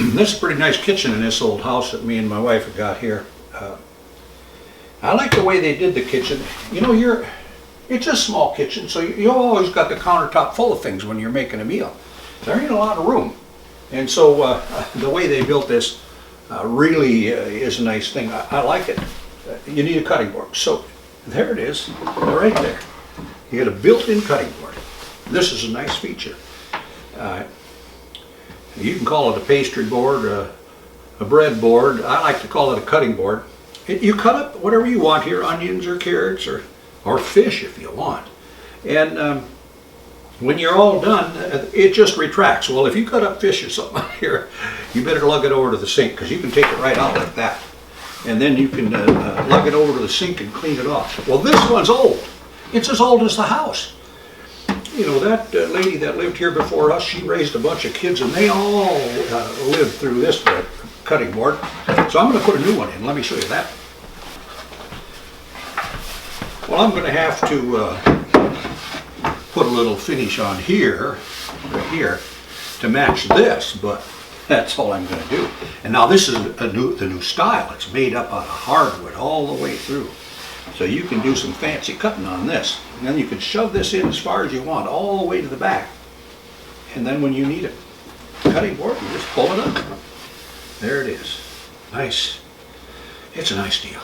This is a pretty nice kitchen in this old house that me and my wife have got here. I like the way they did the kitchen. You know, it's a small kitchen, so you always got the countertop full of things when you're making a meal. There ain't a lot of room. And so the way they built this really is a nice thing. I like it. You need a cutting board. So there it is, right there. You get a built-in cutting board. This is a nice feature. You can call it a pastry board, a bread board. I like to call it a cutting board. You cut up whatever you want here, onions or carrots or fish if you want. And when you're all done, it just retracts. Well, if you cut up fish or something out here, you better lug it over to the sink, because you can take it right out like that. And then you can lug it over to the sink and clean it off. Well, this one's old. It's as old as the house. You know, that lady that lived here before us, she raised a bunch of kids, and they all lived through this cutting board. So I'm going to put a new one in. Let me show you that. Well, I'm going to have to put a little finish on here, right here, to match this, but that's all I'm going to do. And now this is the new style. It's made up out of hardwood all the way through. So you can do some fancy cutting on this. And then you can shove this in as far as you want, all the way to the back. And then when you need a cutting board, you just pull it up. There it is. Nice. It's a nice deal.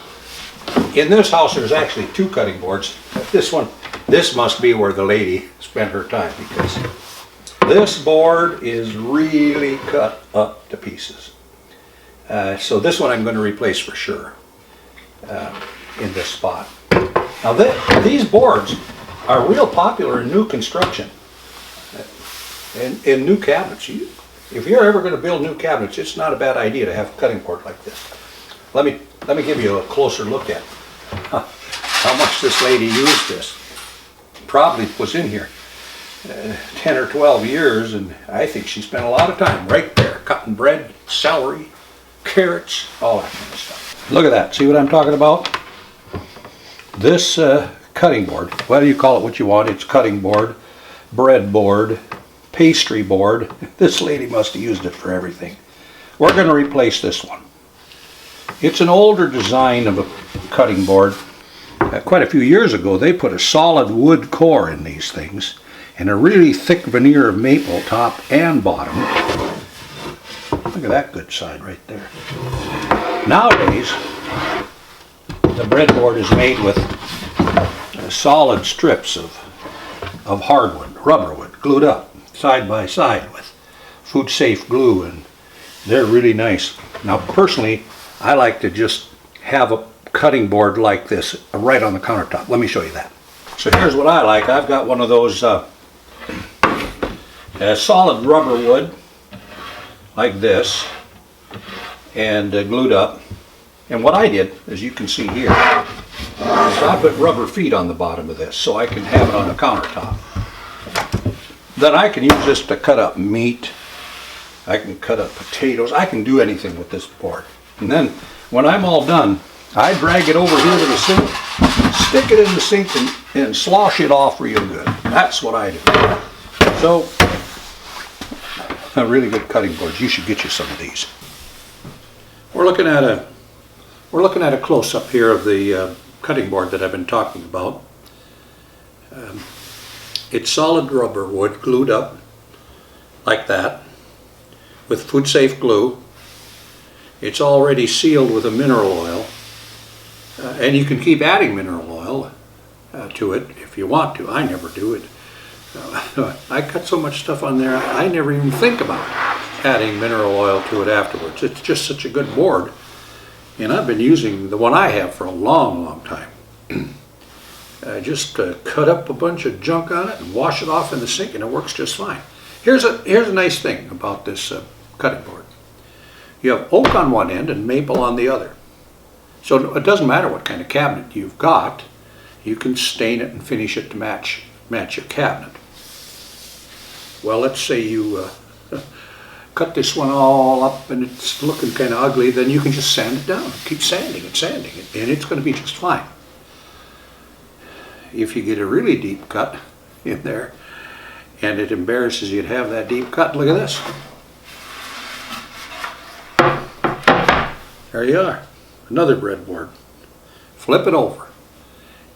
In this house, there's actually two cutting boards. This must be where the lady spent her time, because this board is really cut up to pieces. So this one I'm going to replace for sure in this spot. Now these boards are real popular in new construction, in new cabinets. If you're ever going to build new cabinets, it's not a bad idea to have a cutting board like this. Let me give you a closer look at how much this lady used this. Probably was in here 10 or 12 years, and I think she spent a lot of time right there cutting bread, celery, carrots, all that kind of stuff. Look at that. See what I'm talking about? This cutting board, whether you call it what you want, it's cutting board, bread board, pastry board. This lady must have used it for everything. We're going to replace this one. It's an older design of a cutting board. Quite a few years ago, they put a solid wood core in these things and a really thick veneer of maple top and bottom. Look at that good side right there. Nowadays, the breadboard is made with solid strips of hardwood, rubberwood, glued up side by side with food safe glue, and they're really nice. Now personally, I like to just have a cutting board like this right on the countertop. Let me show you that. So here's what I like. I've got one of those solid rubber wood like this, and glued up. And what I did, as you can see here, is I put rubber feet on the bottom of this so I can have it on the countertop. Then I can use this to cut up meat. I can cut up potatoes. I can do anything with this board. And then when I'm all done, I drag it over here to the sink, stick it in the sink, and slosh it off real good. That's what I do. So, a really good cutting board. You should get you some of these. We're looking at a close-up here of the cutting board that I've been talking about. It's solid rubber wood glued up like that with food-safe glue. It's already sealed with a mineral oil, and you can keep adding mineral oil to it if you want to. I never do it. I cut so much stuff on there, I never even think about adding mineral oil to it afterwards. It's just such a good board, and I've been using the one I have for a long time. I just cut up a bunch of junk on it and wash it off in the sink, and it works just fine. Here's a nice thing about this cutting board. You have oak on one end and maple on the other. So it doesn't matter what kind of cabinet you've got, you can stain it and finish it to match your cabinet. Well, let's say you cut this one all up and it's looking kind of ugly, then you can just sand it down. Keep sanding it, and it's going to be just fine. If you get a really deep cut in there, and it embarrasses you to have that deep cut, look at this. There you are, another breadboard. Flip it over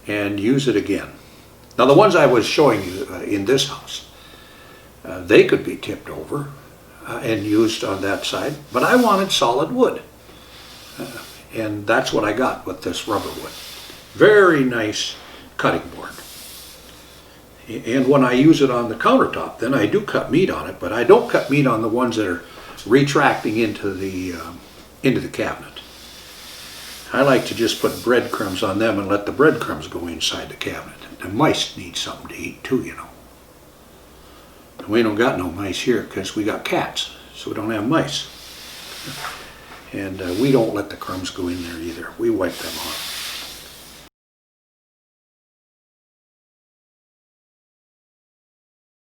and use it again. Now the ones I was showing you in this house, they could be tipped over and used on that side, but I wanted solid wood. And that's what I got with this Rubberwood. Very nice cutting board. And when I use it on the countertop, then I do cut meat on it, but I don't cut meat on the ones that are retracting into the cabinet. I like to just put breadcrumbs on them and let the breadcrumbs go inside the cabinet. The mice need something to eat too, you know. We don't got no mice here because we got cats, so we don't have mice. And we don't let the crumbs go in there either. We wipe them off.